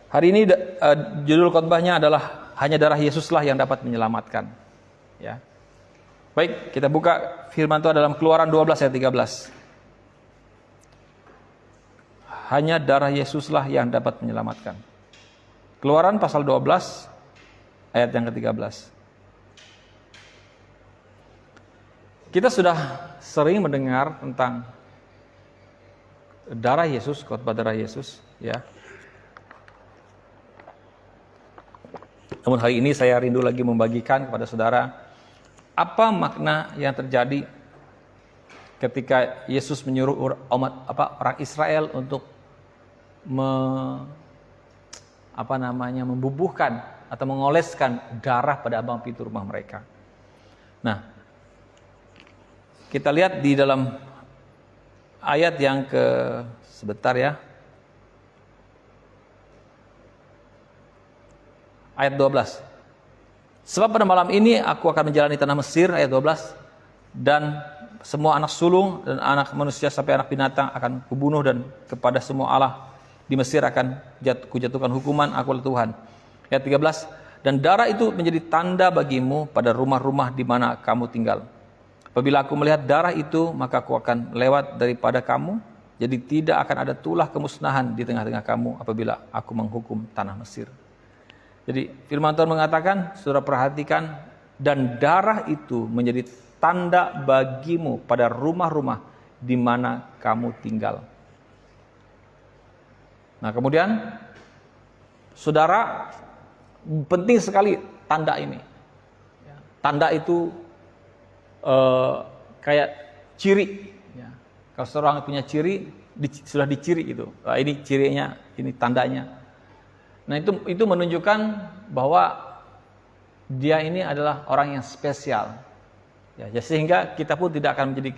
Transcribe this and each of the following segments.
Hari ini judul khotbahnya adalah hanya darah Yesuslah yang dapat menyelamatkan. Ya. Baik, kita buka firman Tuhan dalam Keluaran 12 ayat 13. Hanya darah Yesuslah yang dapat menyelamatkan. Keluaran pasal 12 ayat yang ke-13. Kita sudah sering mendengar tentang darah Yesus, khotbah darah Yesus, ya. Namun hari ini saya rindu lagi membagikan kepada saudara apa makna yang terjadi ketika Yesus menyuruh orang Israel untuk membubuhkan atau mengoleskan darah pada abang pintu rumah mereka. Nah, kita lihat di dalam ayat yang sebentar ya. Ayat 12. Sebab pada malam ini aku akan menjalani tanah Mesir, ayat 12. Dan semua anak sulung dan anak manusia sampai anak binatang akan kubunuh, dan kepada semua Allah di Mesir akan kujatuhkan hukuman, aku Tuhan. Ayat 13. Dan darah itu menjadi tanda bagimu pada rumah-rumah di mana kamu tinggal. Apabila aku melihat darah itu, maka aku akan lewat daripada kamu. Jadi tidak akan ada tulah kemusnahan di tengah-tengah kamu apabila aku menghukum tanah Mesir. Jadi firman Tuhan mengatakan, saudara perhatikan, dan darah itu menjadi tanda bagimu pada rumah-rumah di mana kamu tinggal. Nah kemudian, saudara, penting sekali tanda ini. Tanda itu kayak ciri. Kalau seorang punya ciri, sudah diciri itu. Nah, ini cirinya, ini tandanya. Nah itu menunjukkan bahwa dia ini adalah orang yang spesial. Ya, sehingga kita pun tidak akan menjadi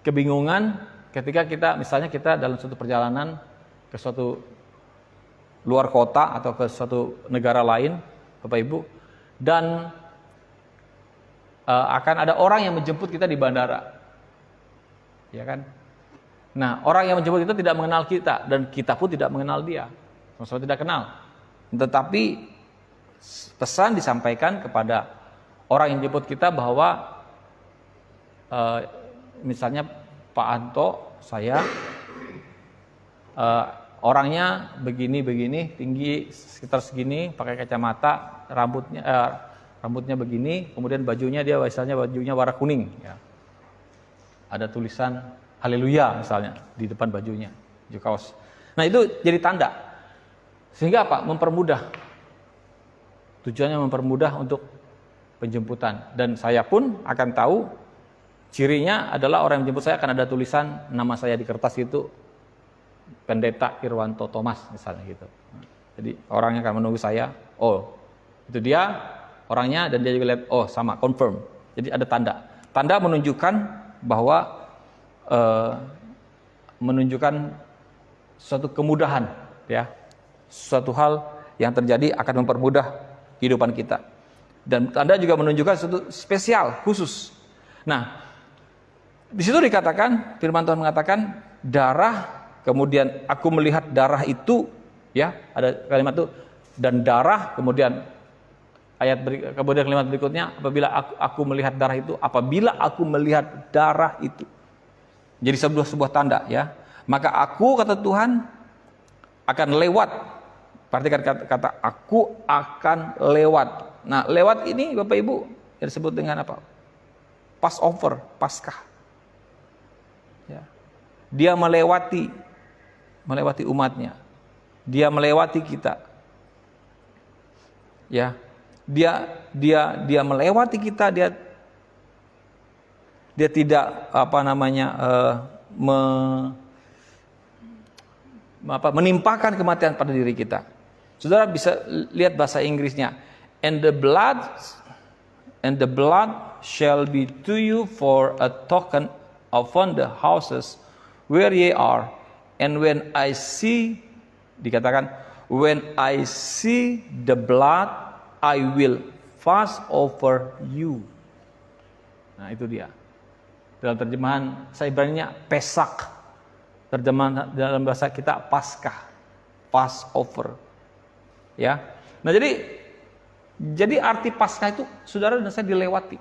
kebingungan ketika misalnya kita dalam suatu perjalanan ke suatu luar kota atau ke suatu negara lain, Bapak Ibu, dan akan ada orang yang menjemput kita di bandara. Ya kan? Nah, orang yang menjemput itu tidak mengenal kita dan kita pun tidak mengenal dia. Sama-sama tidak kenal. Tetapi pesan disampaikan kepada orang yang jemput kita bahwa misalnya Pak Anto, saya orangnya begini, tinggi sekitar segini, pakai kacamata, rambutnya begini, kemudian bajunya bajunya warna kuning. Ya. Ada tulisan Haleluya misalnya di depan bajunya, baju kaos. Nah itu jadi tanda. Sehingga apa? Mempermudah. Tujuannya mempermudah untuk penjemputan. Dan saya pun akan tahu cirinya adalah orang yang menjemput saya akan ada tulisan nama saya di kertas itu, Pendeta Irwanto Thomas misalnya gitu. Jadi orang yang akan menunggu saya, oh itu dia orangnya, dan dia juga lihat, oh sama, confirm. Jadi ada tanda. Tanda menunjukkan bahwa menunjukkan suatu kemudahan, ya. Suatu hal yang terjadi akan mempermudah kehidupan kita. Dan tanda juga menunjukkan sesuatu spesial, khusus. Nah, di situ dikatakan, firman Tuhan mengatakan darah, kemudian aku melihat darah itu, ya, ada kalimat itu, dan darah, kemudian kemudian kalimat berikutnya, apabila aku melihat darah itu. Jadi sebuah tanda, ya. Maka aku, kata Tuhan, akan lewat. Perhatikan kata aku akan lewat. Nah, lewat ini Bapak Ibu yang disebut dengan apa? Passover, Paskah. Ya. Dia melewati umatnya. Dia melewati kita. Ya. Dia melewati kita, dia tidak menimpakan kematian pada diri kita. Saudara bisa lihat bahasa Inggrisnya. And the blood shall be to you for a token upon the houses where ye are. And when I see, dikatakan, when I see the blood, I will pass over you. Nah itu dia. Dalam terjemahan saya Ibraninya Pesak. Terjemahan dalam bahasa kita Paskah, Passover. Ya. Nah, jadi arti Paskah itu saudara dan saya dilewati.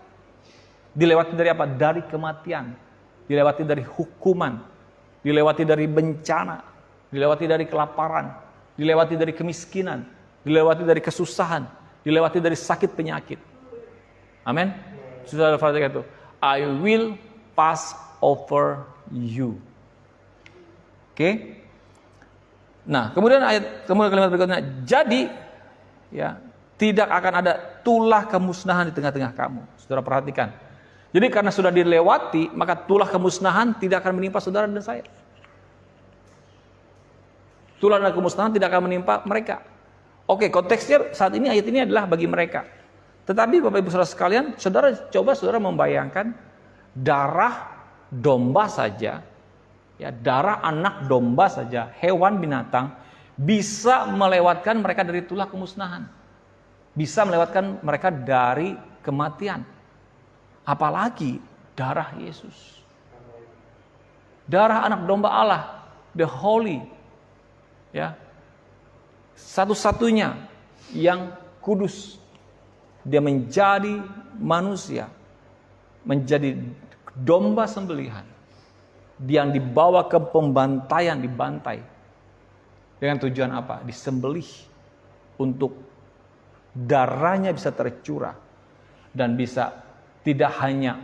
Dilewati dari apa? Dari kematian. Dilewati dari hukuman. Dilewati dari bencana. Dilewati dari kelaparan. Dilewati dari kemiskinan. Dilewati dari kesusahan. Dilewati dari sakit penyakit. Amin. Saudara perhatikan itu. I will pass over you. Oke. Nah, kemudian kalimat berikutnya, jadi ya, tidak akan ada tulah kemusnahan di tengah-tengah kamu. Saudara perhatikan. Jadi karena sudah dilewati, maka tulah kemusnahan tidak akan menimpa saudara dan saya. Tulah dan kemusnahan tidak akan menimpa mereka. Oke, konteksnya saat ini ayat ini adalah bagi mereka. Tetapi Bapak Ibu Saudara sekalian, saudara membayangkan darah domba saja, ya, darah anak domba saja, hewan binatang bisa melewatkan mereka dari tulah kemusnahan. Bisa melewatkan mereka dari kematian. Apalagi darah Yesus. Darah anak domba Allah, the holy, ya, satu-satunya yang kudus. Dia menjadi manusia, menjadi domba sembelihan, yang dibawa ke pembantaian, dibantai. Dengan tujuan apa? Disembelih untuk darahnya bisa tercurah dan bisa tidak hanya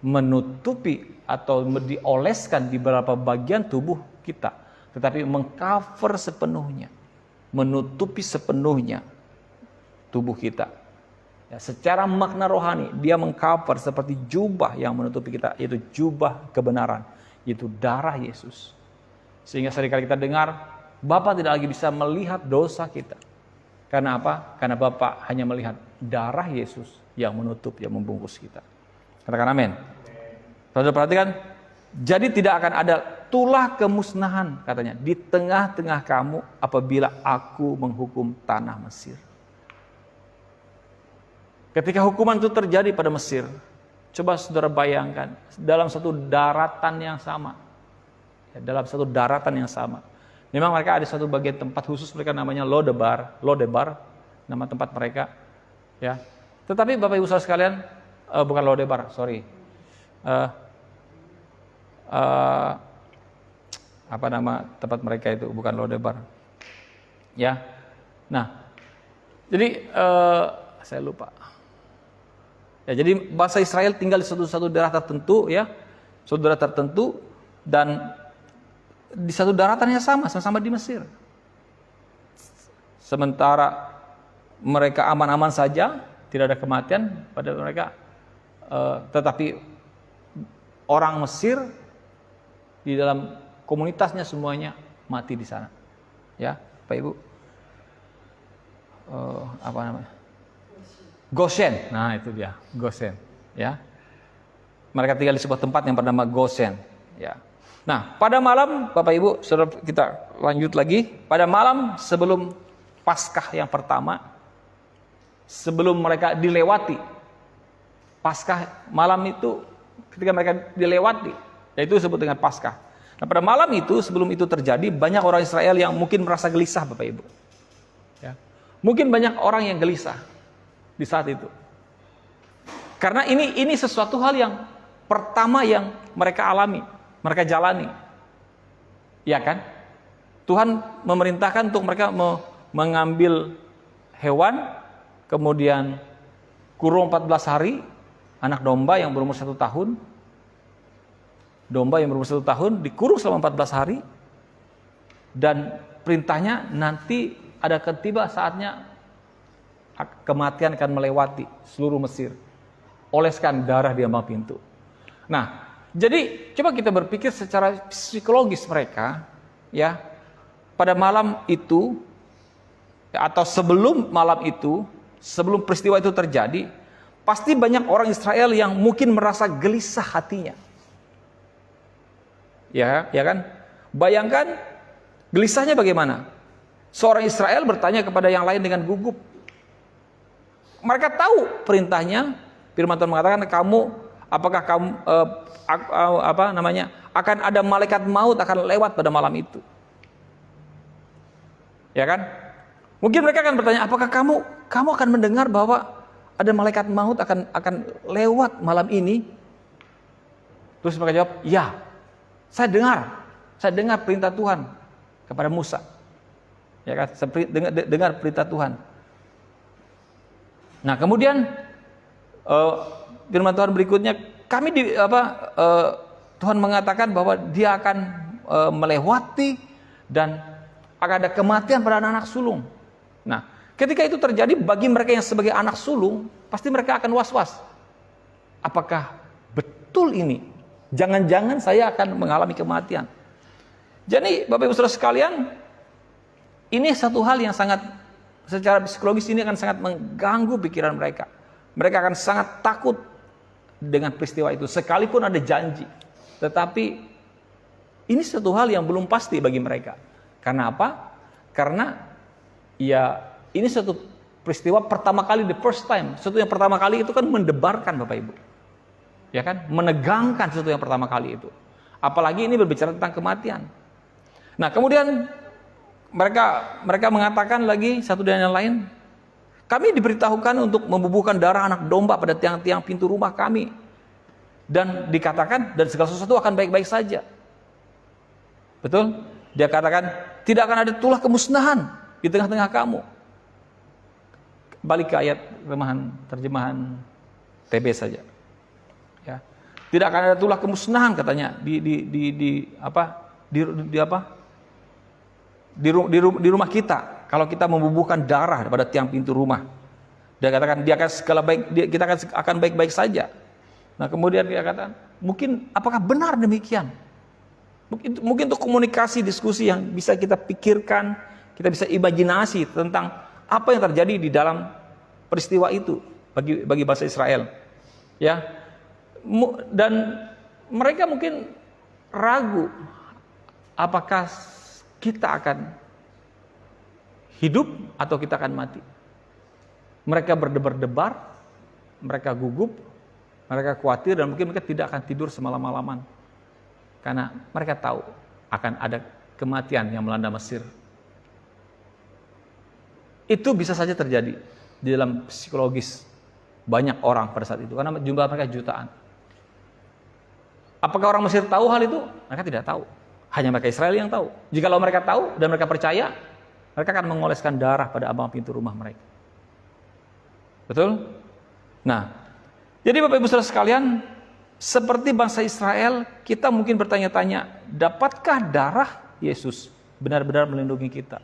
menutupi atau dioleskan di beberapa bagian tubuh kita, tetapi mengcover sepenuhnya, menutupi sepenuhnya tubuh kita. Ya, secara makna rohani dia mengcover seperti jubah yang menutupi kita, yaitu jubah kebenaran, yaitu darah Yesus. Sehingga seringkali kita dengar Bapa tidak lagi bisa melihat dosa kita. Karena apa? Karena Bapa hanya melihat darah Yesus yang menutup, yang membungkus kita. Katakan amin. Saudara perhatikan, jadi tidak akan ada tulah kemusnahan, katanya, di tengah-tengah kamu apabila aku menghukum tanah Mesir. Ketika hukuman itu terjadi pada Mesir, coba saudara bayangkan, dalam satu daratan yang sama. Ya, dalam satu daratan yang sama. Memang mereka ada satu bagian tempat khusus, mereka namanya Lodebar, nama tempat mereka. Ya. Tetapi Bapak Ibu Saudara sekalian, bukan Lodebar, sorry. Apa nama tempat mereka itu, bukan Lodebar. Ya. Nah, jadi saya lupa. Ya, jadi bangsa Israel tinggal di satu daerah tertentu, ya, suatu daerah tertentu, dan di satu daratan yang sama di Mesir. Sementara mereka aman-aman saja, tidak ada kematian pada mereka, tetapi orang Mesir di dalam komunitasnya semuanya mati di sana. Ya, Pak Ibu, apa namanya? Goshen, nah itu dia, Goshen, ya. Mereka tinggal di sebuah tempat yang bernama Goshen, ya. Nah, pada malam, Bapak Ibu, saudara, kita lanjut lagi. Pada malam sebelum Paskah yang pertama, sebelum mereka dilewati, Paskah malam itu, ketika mereka dilewati, yaitu disebut dengan Paskah. Nah, pada malam itu, sebelum itu terjadi, banyak orang Israel yang mungkin merasa gelisah, Bapak Ibu. Ya. Mungkin banyak orang yang gelisah di saat itu. Karena ini sesuatu hal yang pertama yang mereka alami, mereka jalani. Ya kan? Tuhan memerintahkan untuk mereka mengambil hewan, kemudian kurung 14 hari, anak domba yang berumur 1 tahun. Domba yang berumur 1 tahun dikurung selama 14 hari. Dan perintahnya nanti ada tiba saatnya kematian akan melewati seluruh Mesir. Oleskan darah di ambang pintu. Nah, jadi coba kita berpikir secara psikologis mereka, ya, pada malam itu atau sebelum malam itu, sebelum peristiwa itu terjadi, pasti banyak orang Israel yang mungkin merasa gelisah hatinya. Ya kan? Bayangkan gelisahnya bagaimana? Seorang Israel bertanya kepada yang lain dengan gugup. Mereka tahu perintahnya. Firman Tuhan mengatakan, apakah kamu akan ada malaikat maut akan lewat pada malam itu. Ya kan? Mungkin mereka akan bertanya, apakah kamu akan mendengar bahwa ada malaikat maut akan lewat malam ini? Terus mereka jawab, ya, saya dengar perintah Tuhan kepada Musa. Ya kan, dengar perintah Tuhan. Nah, kemudian firman Tuhan berikutnya, Tuhan mengatakan bahwa Dia akan melewati dan akan ada kematian pada anak-anak sulung. Nah, ketika itu terjadi bagi mereka yang sebagai anak sulung, pasti mereka akan was-was. Apakah betul ini? Jangan-jangan saya akan mengalami kematian. Jadi, Bapak Ibu Saudara sekalian, ini satu hal yang sangat, secara psikologis ini akan sangat mengganggu pikiran mereka. Mereka akan sangat takut dengan peristiwa itu, sekalipun ada janji. Tetapi, ini satu hal yang belum pasti bagi mereka. Karena apa? Karena ya, ini suatu peristiwa pertama kali, the first time. Sesuatu yang pertama kali itu kan mendebarkan, Bapak Ibu. Ya kan? Menegangkan sesuatu yang pertama kali itu. Apalagi ini berbicara tentang kematian. Nah, kemudian mereka mengatakan lagi satu dan yang lain, kami diberitahukan untuk membubuhkan darah anak domba pada tiang-tiang pintu rumah kami. Dan dikatakan, dan segala sesuatu akan baik-baik saja. Betul? Dia katakan, tidak akan ada tulah kemusnahan di tengah-tengah kamu. Balik ke ayat terjemahan TB saja. Ya. Tidak akan ada tulah kemusnahan katanya di rumah kita kalau kita membubuhkan darah pada tiang pintu rumah. Dia katakan kita akan baik-baik saja. Nah, kemudian dia katakan, mungkin apakah benar demikian? Mungkin untuk komunikasi, diskusi yang bisa kita pikirkan, kita bisa imajinasi tentang apa yang terjadi di dalam peristiwa itu bagi bangsa Israel. Ya. Dan mereka mungkin ragu apakah kita akan hidup atau kita akan mati. Mereka berdebar-debar, mereka gugup, mereka khawatir, dan mungkin mereka tidak akan tidur semalam-malaman. Karena mereka tahu akan ada kematian yang melanda Mesir. Itu bisa saja terjadi di dalam psikologis banyak orang pada saat itu, karena jumlah mereka jutaan. Apakah orang Mesir tahu hal itu? Mereka tidak tahu. Hanya mereka Israel yang tahu. Jikalau mereka tahu dan mereka percaya, mereka akan mengoleskan darah pada ambang pintu rumah mereka. Betul? Nah, jadi Bapak Ibu Saudara sekalian, seperti bangsa Israel, kita mungkin bertanya-tanya, dapatkah darah Yesus benar-benar melindungi kita?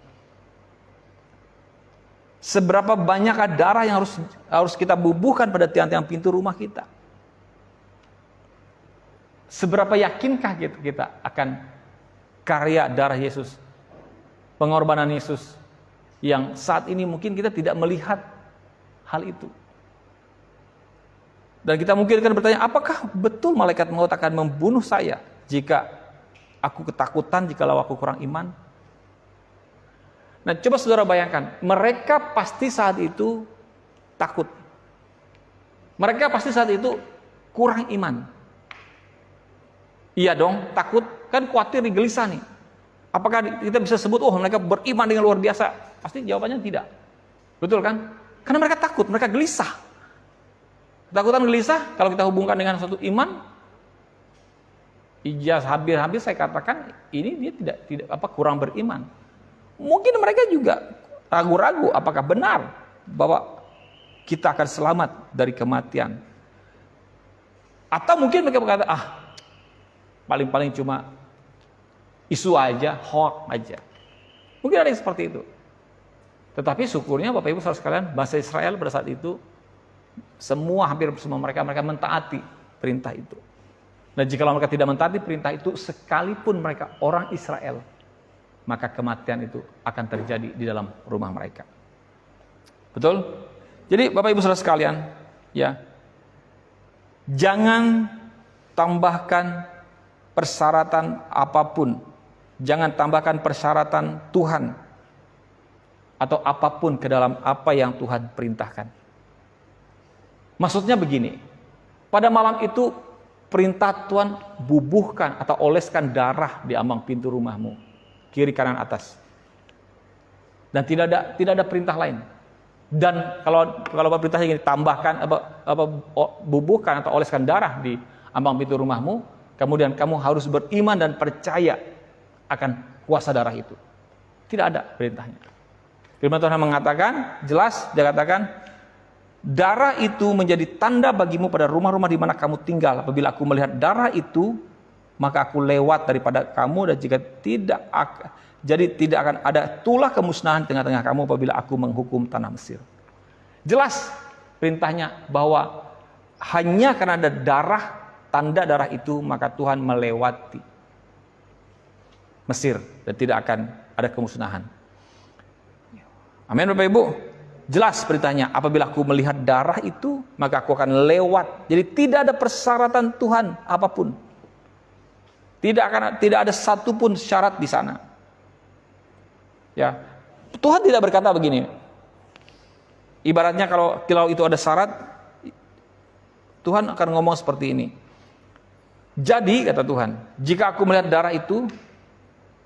Seberapa banyak darah yang harus kita bubuhkan pada tiang-tiang pintu rumah kita? Seberapa yakinkah kita akan karya darah Yesus, pengorbanan Yesus, yang saat ini mungkin kita tidak melihat hal itu? Dan kita mungkin akan bertanya, apakah betul malaikat maut akan membunuh saya jika aku ketakutan, jikalau aku kurang iman? Nah, coba saudara bayangkan, mereka pasti saat itu takut. Mereka pasti saat itu kurang iman. Iya dong, takut, kan khawatir, gelisah nih. Apakah kita bisa sebut, oh mereka beriman dengan luar biasa? Pasti jawabannya tidak. Betul kan? Karena mereka takut, mereka gelisah. Ketakutan, gelisah, kalau kita hubungkan dengan suatu iman, hampir saya katakan ini dia tidak kurang beriman. Mungkin mereka juga ragu-ragu apakah benar bahwa kita akan selamat dari kematian. Atau mungkin mereka berkata, paling-paling cuma isu aja, hoax aja. Mungkin ada yang seperti itu. Tetapi syukurnya Bapak Ibu Saudara sekalian, bangsa Israel pada saat itu hampir semua mereka mentaati perintah itu. Dan jika mereka tidak mentaati perintah itu, sekalipun mereka orang Israel, maka kematian itu akan terjadi di dalam rumah mereka. Betul? Jadi Bapak Ibu Saudara sekalian, ya, jangan tambahkan persyaratan apapun. Jangan tambahkan persyaratan Tuhan atau apapun ke dalam apa yang Tuhan perintahkan. Maksudnya begini, pada malam itu perintah Tuhan, bubuhkan atau oleskan darah di ambang pintu rumahmu, kiri kanan atas. Dan tidak ada perintah lain. Dan kalau perintahnya gini, tambahkan bubuhkan atau oleskan darah di ambang pintu rumahmu, kemudian kamu harus beriman dan percaya akan kuasa darah itu. Tidak ada perintahnya. Firman Tuhan mengatakan, jelas dia katakan, darah itu menjadi tanda bagimu pada rumah-rumah di mana kamu tinggal. Apabila aku melihat darah itu, maka aku lewat daripada kamu, dan jika tidak akan ada tulah kemusnahan di tengah-tengah kamu apabila aku menghukum tanah Mesir. Jelas perintahnya bahwa hanya karena ada darah, tanda darah itu, maka Tuhan melewati Mesir dan tidak akan ada kemusnahan. Amin Bapak Ibu. Jelas perintahnya, apabila aku melihat darah itu, maka aku akan lewat. Jadi tidak ada persyaratan Tuhan apapun. Tidak ada satupun syarat di sana. Ya, Tuhan tidak berkata begini. Ibaratnya kalau itu ada syarat, Tuhan akan ngomong seperti ini. Jadi kata Tuhan, jika aku melihat darah itu,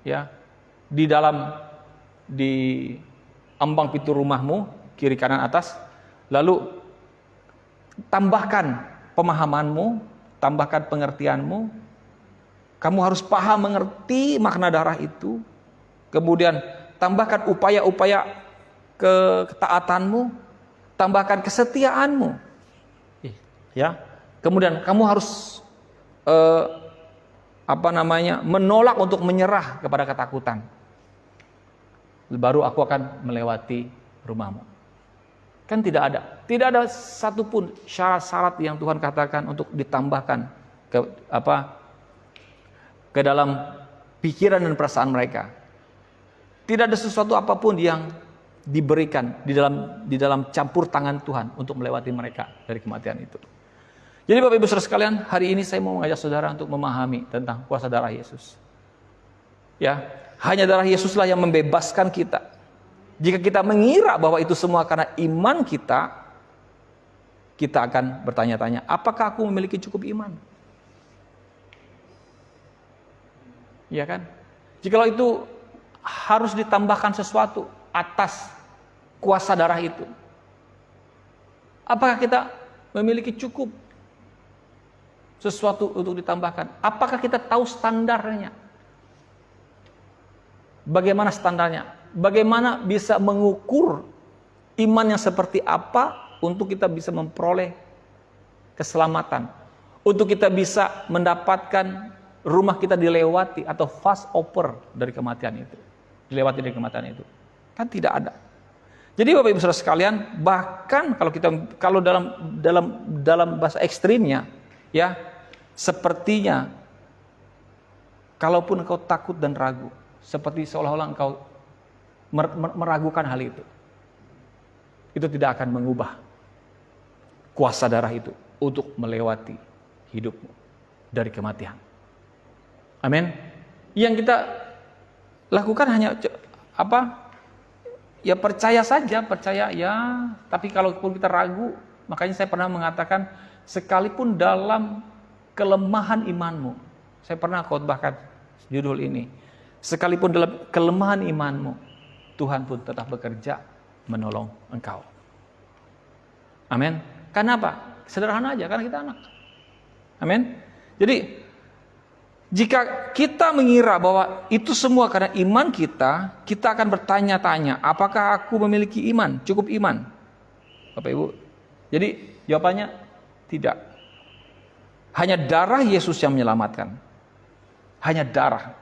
ya, di ambang pintu rumahmu, kiri kanan atas, lalu tambahkan pemahamanmu, tambahkan pengertianmu, kamu harus paham mengerti makna darah itu, kemudian tambahkan upaya-upaya ketaatanmu, tambahkan kesetiaanmu, ya, kemudian kamu harus menolak untuk menyerah kepada ketakutan. Baru aku akan melewati rumahmu. Kan tidak ada satupun syarat yang Tuhan katakan untuk ditambahkan ke dalam pikiran dan perasaan mereka. Tidak ada sesuatu apapun yang diberikan di dalam campur tangan Tuhan untuk melewati mereka dari kematian itu. Jadi Bapak Ibu Saudara sekalian, hari ini saya mau mengajak saudara untuk memahami tentang kuasa darah Yesus. Ya, hanya darah Yesuslah yang membebaskan kita. Jika kita mengira bahwa itu semua karena iman kita akan bertanya-tanya, apakah aku memiliki cukup iman? Ya kan? Jikalau itu harus ditambahkan sesuatu atas kuasa darah itu, apakah kita memiliki cukup sesuatu untuk ditambahkan? Apakah kita tahu standarnya? Bagaimana standarnya? Bagaimana bisa mengukur iman yang seperti apa untuk kita bisa memperoleh keselamatan, untuk kita bisa mendapatkan rumah kita dilewati atau fast over dari kematian itu, dilewati dari kematian itu? Kan tidak ada. Jadi Bapak Ibu Saudara sekalian, bahkan kalau dalam bahasa ekstrimnya, ya, sepertinya kalaupun engkau takut dan ragu, seperti seolah-olah engkau meragukan hal itu tidak akan mengubah kuasa darah itu untuk melewati hidupmu dari kematian. Amin. Yang kita lakukan hanya ya percaya saja, percaya ya. Tapi kalaupun kita ragu, makanya saya pernah mengatakan, sekalipun dalam kelemahan imanmu, saya pernah khotbahkan judul ini, sekalipun dalam kelemahan imanmu, Tuhan pun tetap bekerja menolong engkau. Amin. Kenapa? Sederhana aja, karena kita anak. Amin. Jadi jika kita mengira bahwa itu semua karena iman kita akan bertanya-tanya, apakah aku memiliki iman, cukup iman? Bapak Ibu. Jadi jawabannya tidak. Hanya darah Yesus yang menyelamatkan. Hanya darah.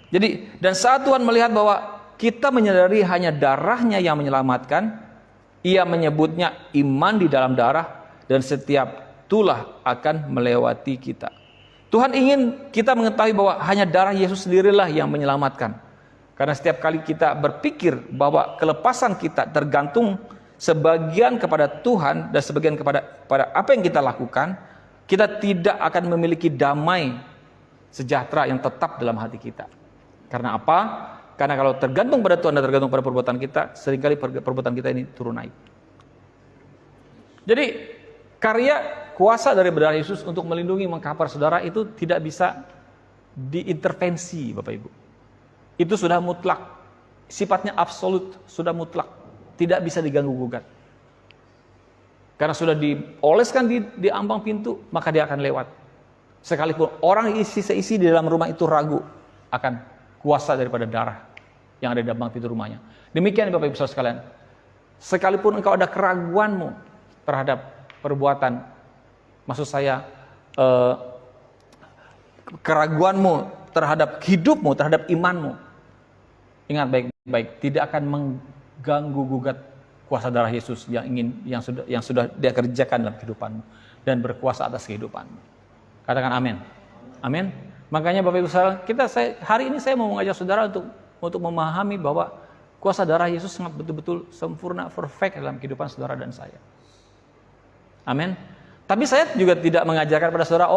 Jadi, dan saat Tuhan melihat bahwa kita menyadari hanya darahnya yang menyelamatkan, ia menyebutnya iman di dalam darah, dan setiap tulah akan melewati kita. Tuhan ingin kita mengetahui bahwa hanya darah Yesus sendirilah yang menyelamatkan. Karena setiap kali kita berpikir bahwa kelepasan kita tergantung sebagian kepada Tuhan dan sebagian kepada apa yang kita lakukan, kita tidak akan memiliki damai sejahtera yang tetap dalam hati kita. Karena apa? Karena kalau tergantung pada Tuhan dan tergantung pada perbuatan kita, seringkali perbuatan kita ini turun naik. Jadi karya kuasa dari darah Yesus untuk melindungi, mengkapar saudara itu tidak bisa diintervensi, Bapak Ibu. Itu sudah mutlak. sifatnya absolut, sudah mutlak, tidak bisa diganggu-gugat. Karena sudah dioleskan di ambang pintu, maka dia akan lewat. Sekalipun orang seisi di dalam rumah itu ragu akan kuasa daripada darah yang ada di ambang pintu rumahnya. Demikian Bapak Ibu Saudara sekalian. Sekalipun engkau ada keraguanmu terhadap perbuatan, maksud saya keraguanmu terhadap hidupmu, terhadap imanmu, ingat baik-baik, tidak akan mengganggu gugat kuasa darah Yesus yang sudah Dia kerjakan dalam kehidupanmu dan berkuasa atas kehidupanmu. Katakan amin. Amin. Makanya Bapak Ibu Saudara, hari ini saya mau mengajak saudara untuk memahami bahwa kuasa darah Yesus sangat betul-betul sempurna, perfect dalam kehidupan saudara dan saya. Amin. Tapi saya juga tidak mengajarkan pada saudara,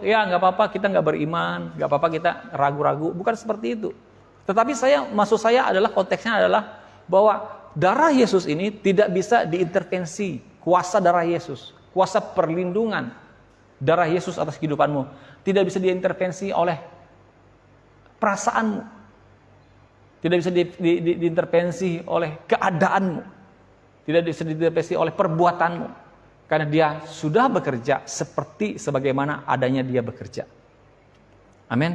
ya nggak apa-apa kita nggak beriman, nggak apa-apa kita ragu-ragu, bukan seperti itu. Tetapi maksud saya adalah konteksnya adalah bahwa darah Yesus ini tidak bisa diintervensi, kuasa darah Yesus, kuasa perlindungan darah Yesus atas kehidupanmu tidak bisa diintervensi oleh perasaanmu, tidak bisa diintervensi oleh keadaanmu, tidak bisa diintervensi oleh perbuatanmu. Karena Dia sudah bekerja sebagaimana adanya Dia bekerja. Amin.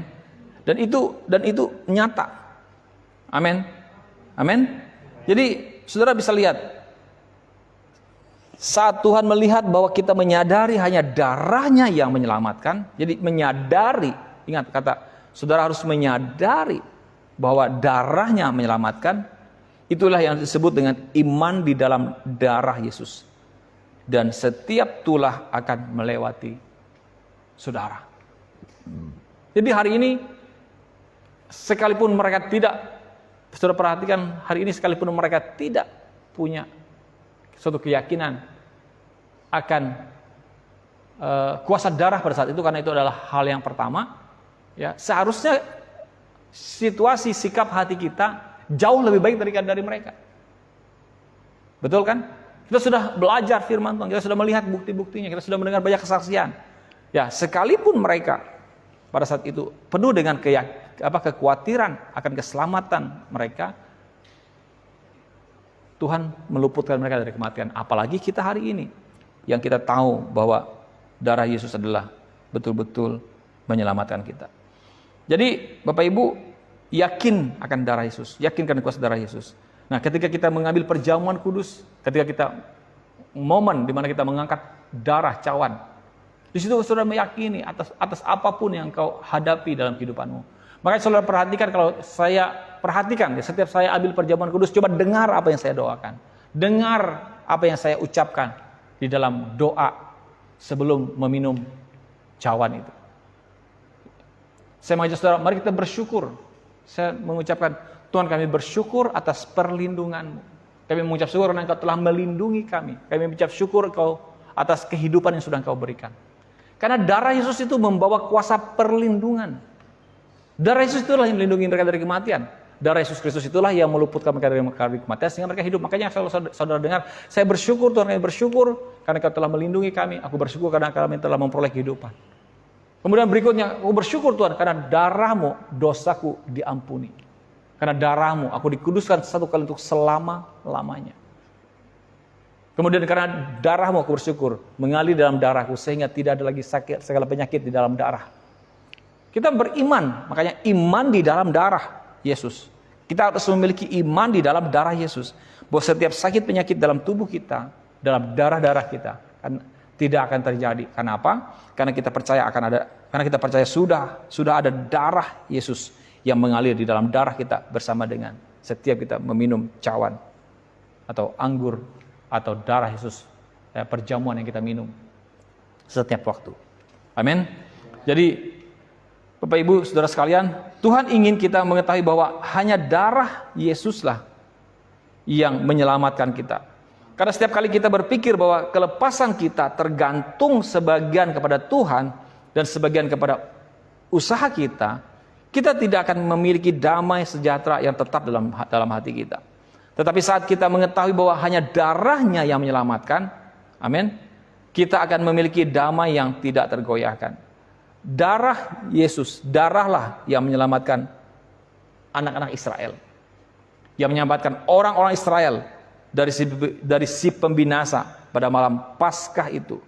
Dan itu nyata. Amin. Amin. Jadi saudara bisa lihat, saat Tuhan melihat bahwa kita menyadari hanya darahnya yang menyelamatkan. Jadi menyadari, ingat kata saudara harus menyadari bahwa darahnya menyelamatkan. Itulah yang disebut dengan iman di dalam darah Yesus. Dan setiap tulah akan melewati saudara. Jadi hari ini, sekalipun mereka tidak, saudara perhatikan hari ini, sekalipun mereka tidak punya suatu keyakinan akan kuasa darah pada saat itu, karena itu adalah hal yang pertama, ya seharusnya situasi sikap hati kita jauh lebih baik dari mereka. Betul kan? Kita sudah belajar firman Tuhan, kita sudah melihat bukti-buktinya, kita sudah mendengar banyak kesaksian. Ya, sekalipun mereka pada saat itu penuh dengan kekhawatiran akan keselamatan mereka, Tuhan meluputkan mereka dari kematian. Apalagi kita hari ini, yang kita tahu bahwa darah Yesus adalah betul-betul menyelamatkan kita. Jadi Bapak Ibu, yakin akan darah Yesus, yakinkan kuasa darah Yesus. Nah, ketika kita mengambil perjamuan kudus, ketika kita momen di mana kita mengangkat darah cawan, di situ saudara meyakini atas apapun yang kau hadapi dalam kehidupanmu. Makanya saudara perhatikan, kalau saya perhatikan, setiap saya ambil perjamuan kudus, coba dengar apa yang saya doakan, dengar apa yang saya ucapkan di dalam doa sebelum meminum cawan itu. Saya mengajak saudara, mari kita bersyukur. Saya mengucapkan, Tuhan, kami bersyukur atas perlindungan-Mu. Kami mengucap syukur karena Engkau telah melindungi kami. Kami mengucap syukur Engkau atas kehidupan yang sudah Engkau berikan. Karena darah Yesus itu membawa kuasa perlindungan. Darah Yesus itulah yang melindungi mereka dari kematian. Darah Yesus Kristus itulah yang meluputkan mereka dari kematian sehingga mereka hidup. Makanya kalau saudara dengar, saya bersyukur Tuhan, kami bersyukur karena Engkau telah melindungi kami. Aku bersyukur karena kami telah memperoleh kehidupan. Kemudian berikutnya, aku bersyukur Tuhan karena darah-Mu dosaku diampuni. Karena darah-Mu aku dikuduskan satu kali untuk selama-lamanya. Kemudian karena darah-Mu aku bersyukur mengalir dalam darahku sehingga tidak ada lagi sakit, segala penyakit di dalam darah. Kita beriman, makanya iman di dalam darah Yesus. Kita harus memiliki iman di dalam darah Yesus. Bahwa setiap sakit penyakit dalam tubuh kita, dalam darah-darah kita, tidak akan terjadi. Karena apa? Karena kita percaya karena kita percaya sudah ada darah Yesus yang mengalir di dalam darah kita bersama dengan setiap kita meminum cawan atau anggur atau darah Yesus, perjamuan yang kita minum setiap waktu. Amin. Jadi Bapak Ibu Saudara sekalian, Tuhan ingin kita mengetahui bahwa hanya darah Yesuslah yang menyelamatkan kita. Karena setiap kali kita berpikir bahwa kelepasan kita tergantung sebagian kepada Tuhan dan sebagian kepada usaha kita, kita tidak akan memiliki damai sejahtera yang tetap dalam hati kita. Tetapi saat kita mengetahui bahwa hanya darahnya yang menyelamatkan, amin, kita akan memiliki damai yang tidak tergoyahkan. Darah Yesus, darahlah yang menyelamatkan anak-anak Israel. yang menyelamatkan orang-orang Israel dari si pembinasa pada malam Paskah itu,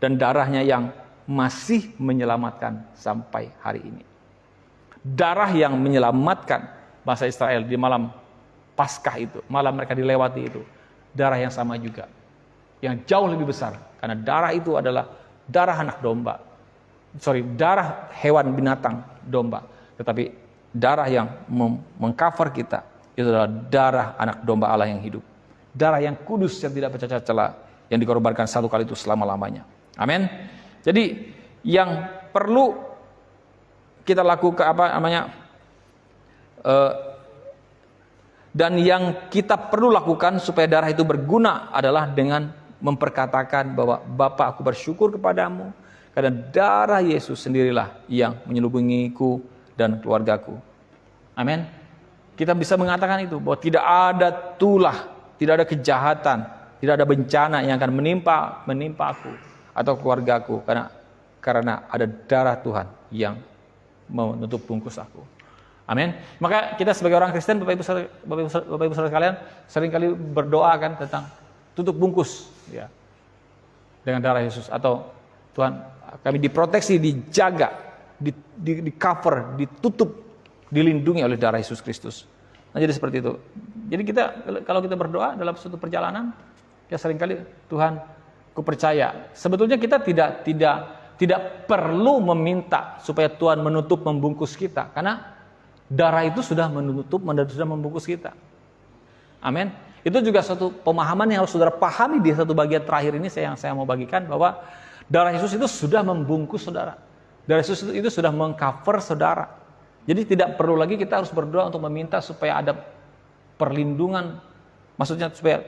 dan darahnya yang masih menyelamatkan sampai hari ini. Darah yang menyelamatkan bangsa Israel di malam Paskah itu, malam mereka dilewati itu, darah yang sama juga, yang jauh lebih besar, karena darah itu adalah darah anak domba, darah hewan binatang domba, tetapi darah yang mengcover kita itu adalah darah anak domba Allah yang hidup, darah yang kudus yang tidak bercacat celah, yang dikorbankan satu kali itu selama-lamanya. Amin. Jadi yang perlu kita lakukan dan yang kita perlu lakukan supaya darah itu berguna adalah dengan memperkatakan bahwa Bapa, aku bersyukur kepadamu karena darah Yesus sendirilah yang menyelubungiku dan keluargaku. Amin. Kita bisa mengatakan itu, bahwa tidak ada tulah, tidak ada kejahatan, tidak ada bencana yang akan menimpa aku atau keluargaku karena ada darah Tuhan yang menutup bungkus aku. Amin. Maka kita sebagai orang Kristen, Bapak Ibu Saudara sekalian, seringkali berdoa kan tentang tutup bungkus ya dengan darah Yesus, atau Tuhan kami diproteksi, dijaga, di cover, ditutup, dilindungi oleh darah Yesus Kristus. Nah, jadi seperti itu. Jadi kalau kita berdoa dalam suatu perjalanan, ya seringkali Tuhan, ku percaya. Sebetulnya kita tidak perlu meminta supaya Tuhan menutup membungkus kita, karena darah itu sudah menutup, sudah membungkus kita. Amin. Itu juga satu pemahaman yang harus saudara pahami di satu bagian terakhir ini yang saya mau bagikan, bahwa darah Yesus itu sudah membungkus saudara. Darah Yesus itu sudah mengcover saudara. Jadi tidak perlu lagi kita harus berdoa untuk meminta supaya ada perlindungan, maksudnya supaya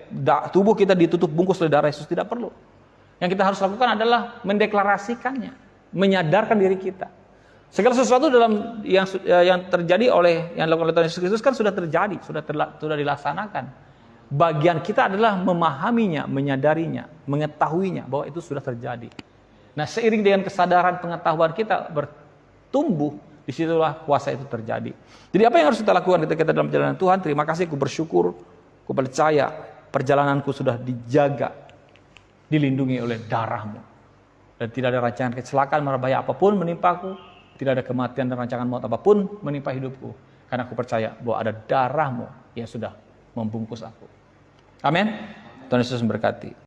tubuh kita ditutup bungkus oleh darah Yesus, tidak perlu. Yang kita harus lakukan adalah mendeklarasikannya, menyadarkan diri kita. Segala sesuatu dalam yang terjadi yang dilakukan oleh Tuhan Yesus Kristus kan sudah terjadi, sudah dilaksanakan. Bagian kita adalah memahaminya, menyadarinya, mengetahuinya bahwa itu sudah terjadi. Nah, seiring dengan kesadaran pengetahuan kita bertumbuh, disitulah kuasa itu terjadi. Jadi apa yang harus kita lakukan ketika kita dalam perjalanan Tuhan? Terima kasih, ku bersyukur, ku percaya perjalananku sudah dijaga, dilindungi oleh darah-Mu. Dan tidak ada rancangan kecelakaan berbahaya apapun menimpaku, tidak ada kematian dan rancangan maut apapun menimpa hidupku. Karena aku percaya bahwa ada darah-Mu yang sudah membungkus aku. Amin. Tuhan Yesus memberkati.